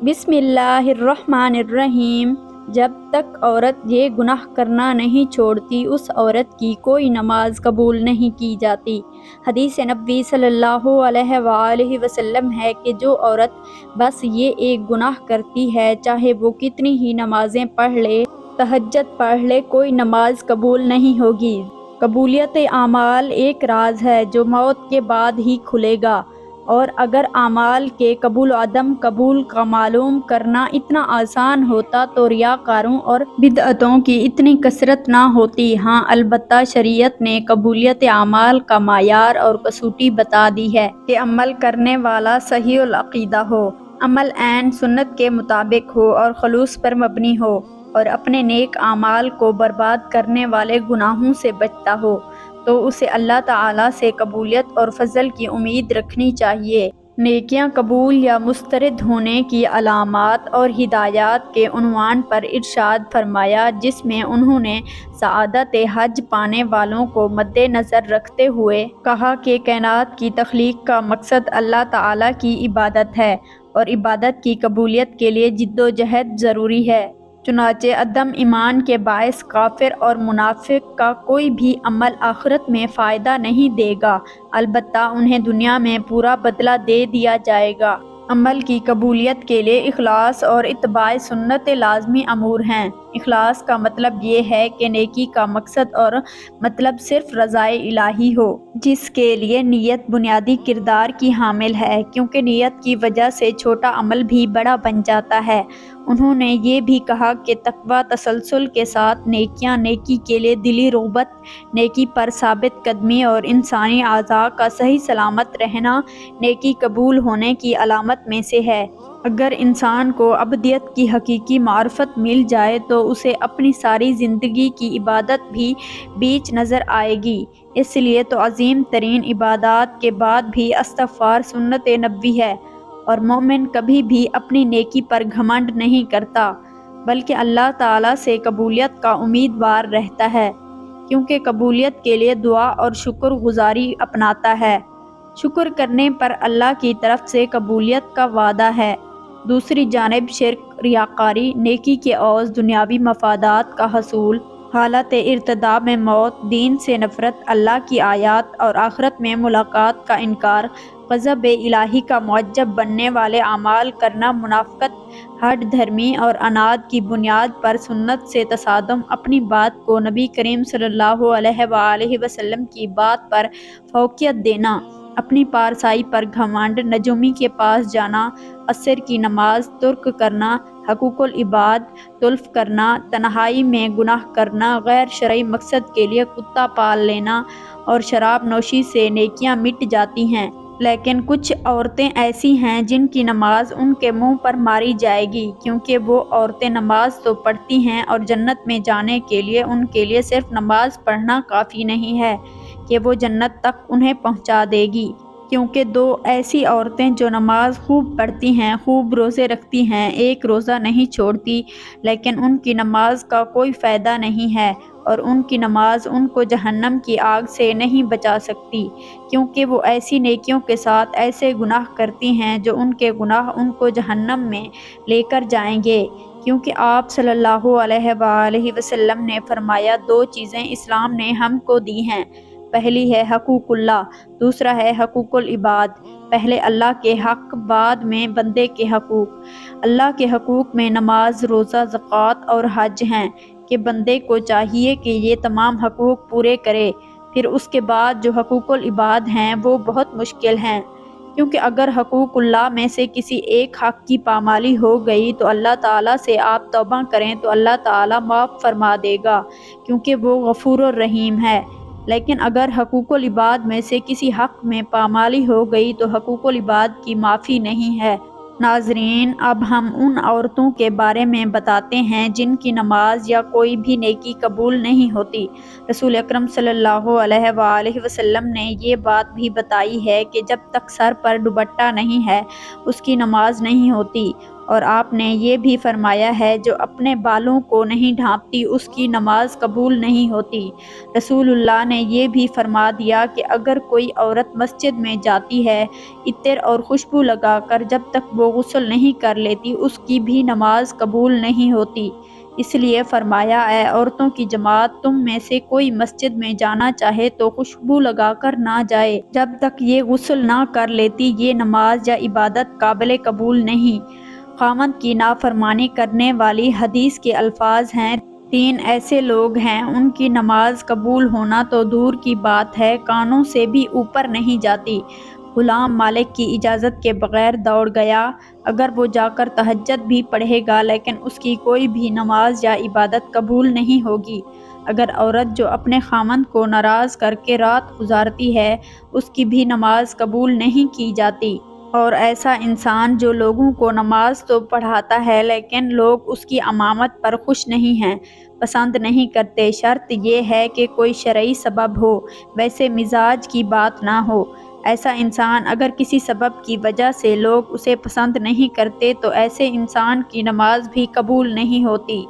بسم اللہ الرحمن الرحیم۔ جب تک عورت یہ گناہ کرنا نہیں چھوڑتی اس عورت کی کوئی نماز قبول نہیں کی جاتی۔ حدیث نبوی صلی اللہ علیہ وآلہ وسلم ہے کہ جو عورت بس یہ ایک گناہ کرتی ہے چاہے وہ کتنی ہی نمازیں پڑھ لے، تہجد پڑھ لے، کوئی نماز قبول نہیں ہوگی۔ قبولیت اعمال ایک راز ہے جو موت کے بعد ہی کھلے گا، اور اگر اعمال کے قبول و عدم قبول کا معلوم کرنا اتنا آسان ہوتا تو ریاکاروں اور بدعتوں کی اتنی کثرت نہ ہوتی۔ ہاں البتہ شریعت نے قبولیت اعمال کا معیار اور کسوٹی بتا دی ہے کہ عمل کرنے والا صحیح العقیدہ ہو، عمل عین سنت کے مطابق ہو اور خلوص پر مبنی ہو، اور اپنے نیک اعمال کو برباد کرنے والے گناہوں سے بچتا ہو، تو اسے اللہ تعالیٰ سے قبولیت اور فضل کی امید رکھنی چاہیے۔ نیکیاں قبول یا مسترد ہونے کی علامات اور ہدایات کے عنوان پر ارشاد فرمایا، جس میں انہوں نے سعادت حج پانے والوں کو مد نظر رکھتے ہوئے کہا کہ کائنات کی تخلیق کا مقصد اللہ تعالیٰ کی عبادت ہے، اور عبادت کی قبولیت کے لیے جد و جہد ضروری ہے۔ چنانچہ عدم ایمان کے باعث کافر اور منافق کا کوئی بھی عمل آخرت میں فائدہ نہیں دے گا، البتہ انہیں دنیا میں پورا بدلہ دے دیا جائے گا۔ عمل کی قبولیت کے لیے اخلاص اور اتباع سنت لازمی امور ہیں۔ اخلاص کا مطلب یہ ہے کہ نیکی کا مقصد اور مطلب صرف رضائے الہی ہو، جس کے لیے نیت بنیادی کردار کی حامل ہے، کیونکہ نیت کی وجہ سے چھوٹا عمل بھی بڑا بن جاتا ہے۔ انہوں نے یہ بھی کہا کہ تقویٰ تسلسل کے ساتھ نیکیاں، نیکی کے لیے دلی رغبت، نیکی پر ثابت قدمی اور انسانی اعضاء کا صحیح سلامت رہنا نیکی قبول ہونے کی علامت میں سے ہے۔ اگر انسان کو ابدیت کی حقیقی معرفت مل جائے تو اسے اپنی ساری زندگی کی عبادت بھی بیچ نظر آئے گی۔ اس لیے تو عظیم ترین عبادات کے بعد بھی استغفار سنت نبوی ہے، اور مومن کبھی بھی اپنی نیکی پر گھمنڈ نہیں کرتا، بلکہ اللہ تعالیٰ سے قبولیت کا امیدوار رہتا ہے، کیونکہ قبولیت کے لیے دعا اور شکر گزاری اپناتا ہے۔ شکر کرنے پر اللہ کی طرف سے قبولیت کا وعدہ ہے۔ دوسری جانب شرک، ریاکاری، نیکی کے عوض دنیاوی مفادات کا حصول، حالت ارتداد میں موت، دین سے نفرت، اللہ کی آیات اور آخرت میں ملاقات کا انکار، غضب الہی کا معجب بننے والے اعمال کرنا، منافقت، ہٹ دھرمی اور عناد کی بنیاد پر سنت سے تصادم، اپنی بات کو نبی کریم صلی اللہ علیہ وآلہ وسلم کی بات پر فوقیت دینا، اپنی پارسائی پر گھمنڈ، نجومی کے پاس جانا، عصر کی نماز ترک کرنا، حقوق العباد تلف کرنا، تنہائی میں گناہ کرنا، غیر شرعی مقصد کے لیے کتا پال لینا، اور شراب نوشی سے نیکیاں مٹ جاتی ہیں۔ لیکن کچھ عورتیں ایسی ہیں جن کی نماز ان کے منہ پر ماری جائے گی، کیونکہ وہ عورتیں نماز تو پڑھتی ہیں، اور جنت میں جانے کے لیے ان کے لیے صرف نماز پڑھنا کافی نہیں ہے کہ وہ جنت تک انہیں پہنچا دے گی۔ کیونکہ دو ایسی عورتیں جو نماز خوب پڑھتی ہیں، خوب روزے رکھتی ہیں، ایک روزہ نہیں چھوڑتی، لیکن ان کی نماز کا کوئی فائدہ نہیں ہے، اور ان کی نماز ان کو جہنم کی آگ سے نہیں بچا سکتی، کیونکہ وہ ایسی نیکیوں کے ساتھ ایسے گناہ کرتی ہیں جو ان کے گناہ ان کو جہنم میں لے کر جائیں گے۔ کیونکہ آپ صلی اللہ علیہ وآلہ وسلم نے فرمایا، دو چیزیں اسلام نے ہم کو دی ہیں، پہلی ہے حقوق اللہ، دوسرا ہے حقوق العباد۔ پہلے اللہ کے حق، بعد میں بندے کے حقوق۔ اللہ کے حقوق میں نماز، روزہ، زکوٰۃ اور حج ہیں کہ بندے کو چاہیے کہ یہ تمام حقوق پورے کرے۔ پھر اس کے بعد جو حقوق العباد ہیں وہ بہت مشکل ہیں، کیونکہ اگر حقوق اللہ میں سے کسی ایک حق کی پامالی ہو گئی تو اللہ تعالیٰ سے آپ توبہ کریں تو اللہ تعالیٰ معاف فرما دے گا، کیونکہ وہ غفور الرحیم ہے۔ لیکن اگر حقوق العباد میں سے کسی حق میں پامالی ہو گئی تو حقوق العباد کی معافی نہیں ہے۔ ناظرین، اب ہم ان عورتوں کے بارے میں بتاتے ہیں جن کی نماز یا کوئی بھی نیکی قبول نہیں ہوتی۔ رسول اکرم صلی اللہ علیہ وآلہ وسلم نے یہ بات بھی بتائی ہے کہ جب تک سر پر دوپٹہ نہیں ہے اس کی نماز نہیں ہوتی، اور آپ نے یہ بھی فرمایا ہے جو اپنے بالوں کو نہیں ڈھانپتی اس کی نماز قبول نہیں ہوتی۔ رسول اللہ نے یہ بھی فرما دیا کہ اگر کوئی عورت مسجد میں جاتی ہے عطر اور خوشبو لگا کر جب تک وہ غسل نہیں کر لیتی اس کی بھی نماز قبول نہیں ہوتی۔ اس لیے فرمایا اے عورتوں کی جماعت تم میں سے کوئی مسجد میں جانا چاہے تو خوشبو لگا کر نہ جائے جب تک یہ غسل نہ کر لیتی، یہ نماز یا عبادت قابل قبول نہیں۔ خاوند کی نافرمانی کرنے والی حدیث کے الفاظ ہیں 3 ایسے لوگ ہیں ان کی نماز قبول ہونا تو دور کی بات ہے کانوں سے بھی اوپر نہیں جاتی۔ غلام مالک کی اجازت کے بغیر دوڑ گیا، اگر وہ جا کر تہجد بھی پڑھے گا لیکن اس کی کوئی بھی نماز یا عبادت قبول نہیں ہوگی۔ اگر عورت جو اپنے خاوند کو ناراض کر کے رات گزارتی ہے اس کی بھی نماز قبول نہیں کی جاتی۔ اور ایسا انسان جو لوگوں کو نماز تو پڑھاتا ہے لیکن لوگ اس کی امامت پر خوش نہیں ہیں، پسند نہیں کرتے، شرط یہ ہے کہ کوئی شرعی سبب ہو، ویسے مزاج کی بات نہ ہو۔ ایسا انسان اگر کسی سبب کی وجہ سے لوگ اسے پسند نہیں کرتے تو ایسے انسان کی نماز بھی قبول نہیں ہوتی۔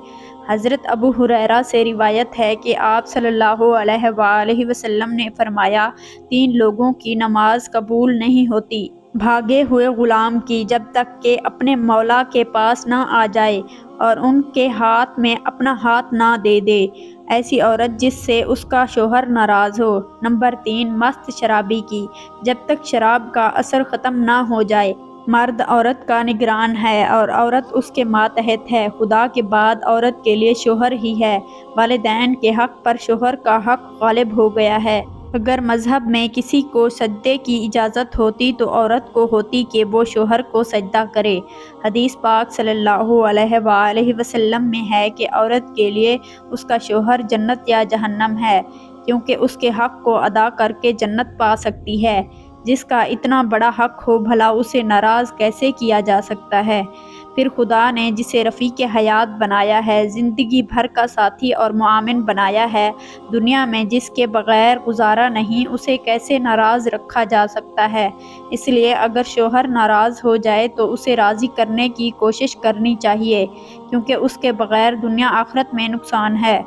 حضرت ابو ہریرہ سے روایت ہے کہ آپ صلی اللہ علیہ وآلہ وسلم نے فرمایا 3 لوگوں کی نماز قبول نہیں ہوتی۔ بھاگے ہوئے غلام کی جب تک کہ اپنے مولا کے پاس نہ آ جائے اور ان کے ہاتھ میں اپنا ہاتھ نہ دے دے۔ ایسی عورت جس سے اس کا شوہر ناراض ہو۔ نمبر 3 مست شرابی کی جب تک شراب کا اثر ختم نہ ہو جائے۔ مرد عورت کا نگران ہے اور عورت اس کے ماتحت ہے۔ خدا کے بعد عورت کے لیے شوہر ہی ہے۔ والدین کے حق پر شوہر کا حق غالب ہو گیا ہے۔ اگر مذہب میں کسی کو سجدے کی اجازت ہوتی تو عورت کو ہوتی کہ وہ شوہر کو سجدہ کرے۔ حدیث پاک صلی اللہ علیہ وآلہ وسلم میں ہے کہ عورت کے لیے اس کا شوہر جنت یا جہنم ہے، کیونکہ اس کے حق کو ادا کر کے جنت پا سکتی ہے۔ جس کا اتنا بڑا حق ہو بھلا اسے ناراض کیسے کیا جا سکتا ہے؟ پھر خدا نے جسے رفیق حیات بنایا ہے، زندگی بھر کا ساتھی اور معاون بنایا ہے، دنیا میں جس کے بغیر گزارا نہیں، اسے کیسے ناراض رکھا جا سکتا ہے؟ اس لیے اگر شوہر ناراض ہو جائے تو اسے راضی کرنے کی کوشش کرنی چاہیے، کیونکہ اس کے بغیر دنیا آخرت میں نقصان ہے۔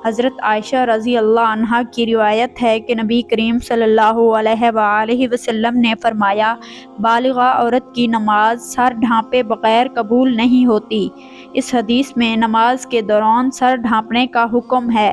حضرت عائشہ رضی اللہ عنہا کی روایت ہے کہ نبی کریم صلی اللہ علیہ وآلہ وسلم نے فرمایا بالغہ عورت کی نماز سر ڈھانپے بغیر قبول نہیں ہوتی۔ اس حدیث میں نماز کے دوران سر ڈھانپنے کا حکم ہے،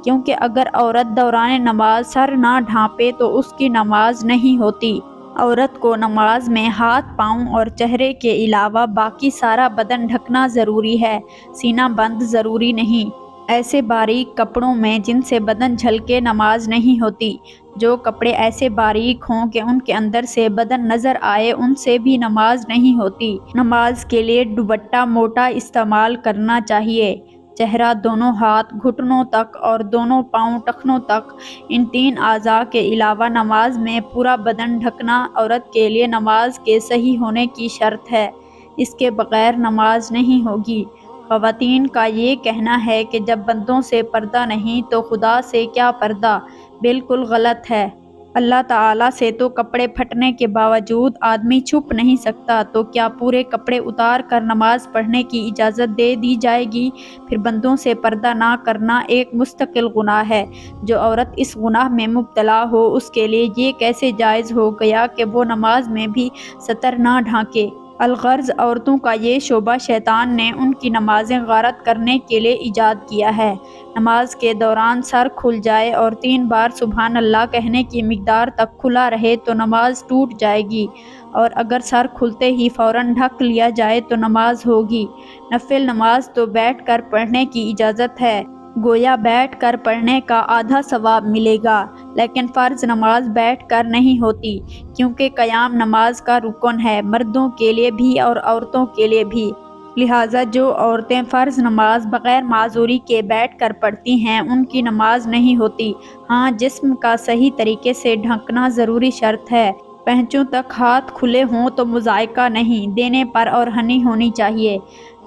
کیونکہ اگر عورت دوران نماز سر نہ ڈھانپے تو اس کی نماز نہیں ہوتی۔ عورت کو نماز میں ہاتھ، پاؤں اور چہرے کے علاوہ باقی سارا بدن ڈھکنا ضروری ہے، سینہ بند ضروری نہیں۔ ایسے باریک کپڑوں میں جن سے بدن جھلکے نماز نہیں ہوتی۔ جو کپڑے ایسے باریک ہوں کہ ان کے اندر سے بدن نظر آئے ان سے بھی نماز نہیں ہوتی۔ نماز کے لیے دوپٹہ موٹا استعمال کرنا چاہیے۔ چہرہ، دونوں ہاتھ گھٹنوں تک اور دونوں پاؤں ٹخنوں تک، ان 3 اعضاء کے علاوہ نماز میں پورا بدن ڈھکنا عورت کے لیے نماز کے صحیح ہونے کی شرط ہے، اس کے بغیر نماز نہیں ہوگی۔ خواتین کا یہ کہنا ہے کہ جب بندوں سے پردہ نہیں تو خدا سے کیا پردہ، بالکل غلط ہے۔ اللہ تعالیٰ سے تو کپڑے پھٹنے کے باوجود آدمی چھپ نہیں سکتا، تو کیا پورے کپڑے اتار کر نماز پڑھنے کی اجازت دے دی جائے گی؟ پھر بندوں سے پردہ نہ کرنا ایک مستقل گناہ ہے۔ جو عورت اس گناہ میں مبتلا ہو اس کے لیے یہ کیسے جائز ہو گیا کہ وہ نماز میں بھی ستر نہ ڈھانکے؟ الغرض عورتوں کا یہ شعبہ شیطان نے ان کی نمازیں غارت کرنے کے لیے ایجاد کیا ہے۔ نماز کے دوران سر کھل جائے اور 3 بار سبحان اللہ کہنے کی مقدار تک کھلا رہے تو نماز ٹوٹ جائے گی، اور اگر سر کھلتے ہی فوراً ڈھک لیا جائے تو نماز ہوگی۔ نفل نماز تو بیٹھ کر پڑھنے کی اجازت ہے، گویا بیٹھ کر پڑھنے کا آدھا ثواب ملے گا، لیکن فرض نماز بیٹھ کر نہیں ہوتی، کیونکہ قیام نماز کا رکن ہے، مردوں کے لیے بھی اور عورتوں کے لیے بھی۔ لہٰذا جو عورتیں فرض نماز بغیر معذوری کے بیٹھ کر پڑھتی ہیں ان کی نماز نہیں ہوتی۔ ہاں، جسم کا صحیح طریقے سے ڈھکنا ضروری شرط ہے۔ پہنچوں تک ہاتھ کھلے ہوں تو مضائقہ نہیں، دینے پر اور ہنی ہونی چاہیے۔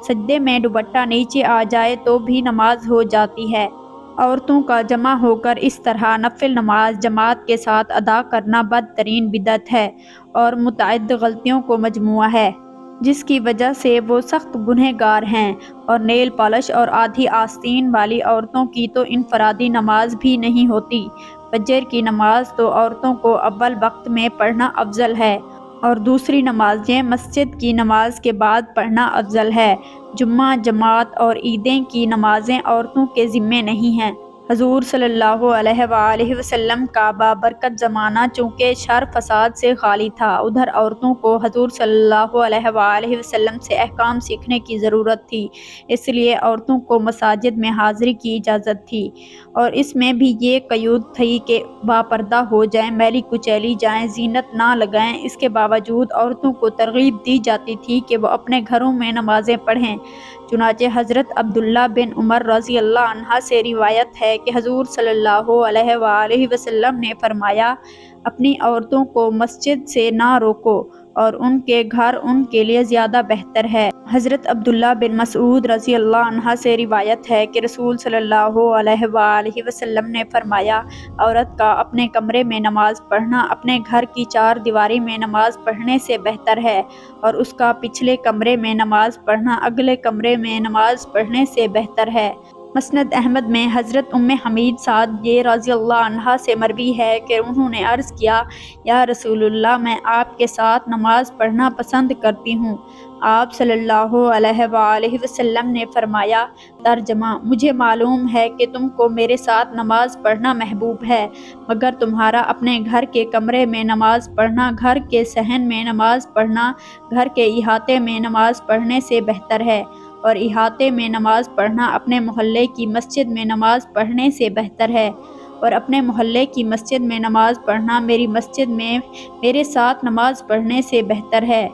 سجدے میں دوپٹہ نیچے آ جائے تو بھی نماز ہو جاتی ہے۔ عورتوں کا جمع ہو کر اس طرح نفل نماز جماعت کے ساتھ ادا کرنا بدترین بدعت ہے اور متعدد غلطیوں کو مجموعہ ہے۔ جس کی وجہ سے وہ سخت گنہگار ہیں۔ اور نیل پالش اور آدھی آستین والی عورتوں کی تو انفرادی نماز بھی نہیں ہوتی۔ فجر کی نماز تو عورتوں کو اول وقت میں پڑھنا افضل ہے اور دوسری نمازیں مسجد کی نماز کے بعد پڑھنا افضل ہے۔ جمعہ، جماعت اور عیدیں کی نمازیں عورتوں کے ذمہ نہیں ہیں۔ حضور صلی اللہ علیہ وآلہ وسلم کا بابرکت زمانہ چونکہ شر فساد سے خالی تھا، ادھر عورتوں کو حضور صلی اللہ علیہ وآلہ وسلم سے احکام سیکھنے کی ضرورت تھی، اس لیے عورتوں کو مساجد میں حاضری کی اجازت تھی، اور اس میں بھی یہ قیود تھی کہ باپردہ ہو جائیں، میلی کچیلی جائیں، زینت نہ لگائیں۔ اس کے باوجود عورتوں کو ترغیب دی جاتی تھی کہ وہ اپنے گھروں میں نمازیں پڑھیں۔ چنانچہ حضرت عبداللہ بن عمر رضی اللہ عنہ سے روایت ہے کہ حضور صلی اللہ علیہ وآلہ وسلم نے فرمایا، اپنی عورتوں کو مسجد سے نہ روکو، اور ان کے گھر ان کے لیے زیادہ بہتر ہے۔ حضرت عبداللہ بن مسعود رضی اللہ عنہ سے روایت ہے کہ رسول صلی اللہ علیہ وآلہ وسلم نے فرمایا، عورت کا اپنے کمرے میں نماز پڑھنا اپنے گھر کی چار دیواری میں نماز پڑھنے سے بہتر ہے، اور اس کا پچھلے کمرے میں نماز پڑھنا اگلے کمرے میں نماز پڑھنے سے بہتر ہے۔ مسند احمد میں حضرت ام حمید سعدیہ رضی اللہ عنہا سے مروی ہے کہ انہوں نے عرض کیا، یا رسول اللہ، میں آپ کے ساتھ نماز پڑھنا پسند کرتی ہوں۔ آپ صلی اللہ علیہ وآلہ وسلم نے فرمایا، ترجمہ: مجھے معلوم ہے کہ تم کو میرے ساتھ نماز پڑھنا محبوب ہے، مگر تمہارا اپنے گھر کے کمرے میں نماز پڑھنا گھر کے صحن میں نماز پڑھنا گھر کے احاطے میں نماز پڑھنے سے بہتر ہے، اور احاطے میں نماز پڑھنا اپنے محلے کی مسجد میں نماز پڑھنے سے بہتر ہے، اور اپنے محلے کی مسجد میں نماز پڑھنا میری مسجد میں میرے ساتھ نماز پڑھنے سے بہتر ہے۔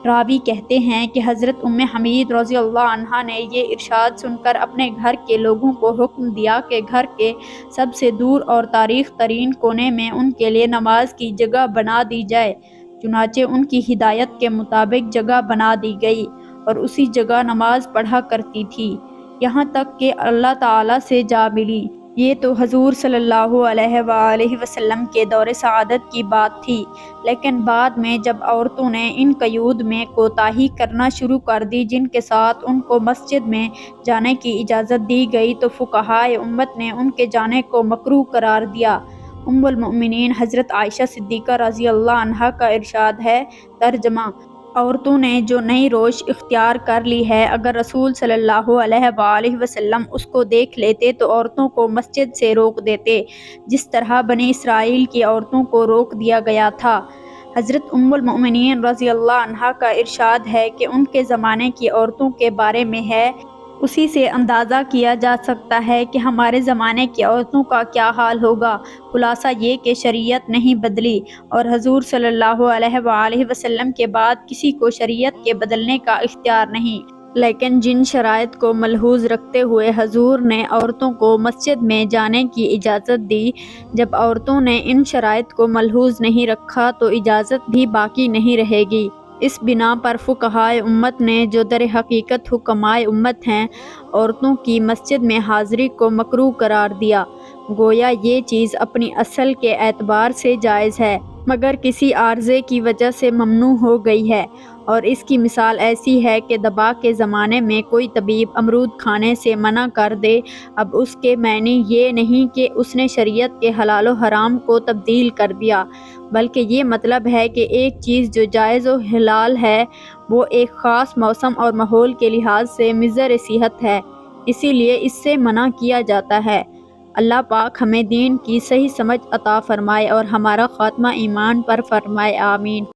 راوی کہتے ہیں کہ حضرت ام حمید رضی اللہ عنہا نے یہ ارشاد سن کر اپنے گھر کے لوگوں کو حکم دیا کہ گھر کے سب سے دور اور تاریک ترین کونے میں ان کے لیے نماز کی جگہ بنا دی جائے۔ چنانچہ ان کی ہدایت کے مطابق جگہ بنا دی گئی، اور اسی جگہ نماز پڑھا کرتی تھی، یہاں تک کہ اللہ تعالیٰ سے جا ملی۔ یہ تو حضور صلی اللہ علیہ وآلہ وسلم کے دور سعادت کی بات تھی، لیکن بعد میں جب عورتوں نے ان قیود میں کوتاہی کرنا شروع کر دی جن کے ساتھ ان کو مسجد میں جانے کی اجازت دی گئی، تو فقہائے امت نے ان کے جانے کو مکروہ قرار دیا۔ ام المؤمنین حضرت عائشہ صدیقہ رضی اللہ عنہا کا ارشاد ہے، ترجمہ: عورتوں نے جو نئی روش اختیار کر لی ہے، اگر رسول صلی اللہ علیہ وآلہ وسلم اس کو دیکھ لیتے تو عورتوں کو مسجد سے روک دیتے، جس طرح بنی اسرائیل کی عورتوں کو روک دیا گیا تھا۔ حضرت ام المؤمنین رضی اللہ عنہا کا ارشاد ہے کہ ان کے زمانے کی عورتوں کے بارے میں ہے، اسی سے اندازہ کیا جا سکتا ہے کہ ہمارے زمانے کی عورتوں کا کیا حال ہوگا۔ خلاصہ یہ کہ شریعت نہیں بدلی، اور حضور صلی اللہ علیہ وآلہ وسلم کے بعد کسی کو شریعت کے بدلنے کا اختیار نہیں، لیکن جن شرائط کو ملحوظ رکھتے ہوئے حضور نے عورتوں کو مسجد میں جانے کی اجازت دی، جب عورتوں نے ان شرائط کو ملحوظ نہیں رکھا تو اجازت بھی باقی نہیں رہے گی۔ اس بنا پر فقہائے امت نے، جو در حقیقت حکمائے امت ہیں، عورتوں کی مسجد میں حاضری کو مکروہ قرار دیا، گویا یہ چیز اپنی اصل کے اعتبار سے جائز ہے، مگر کسی عارضے کی وجہ سے ممنوع ہو گئی ہے۔ اور اس کی مثال ایسی ہے کہ دبا کے زمانے میں کوئی طبیب امرود کھانے سے منع کر دے، اب اس کے معنی یہ نہیں کہ اس نے شریعت کے حلال و حرام کو تبدیل کر دیا، بلکہ یہ مطلب ہے کہ ایک چیز جو جائز و حلال ہے، وہ ایک خاص موسم اور ماحول کے لحاظ سے مضر صحت ہے، اسی لیے اس سے منع کیا جاتا ہے۔ اللہ پاک ہمیں دین کی صحیح سمجھ عطا فرمائے اور ہمارا خاتمہ ایمان پر فرمائے، آمین۔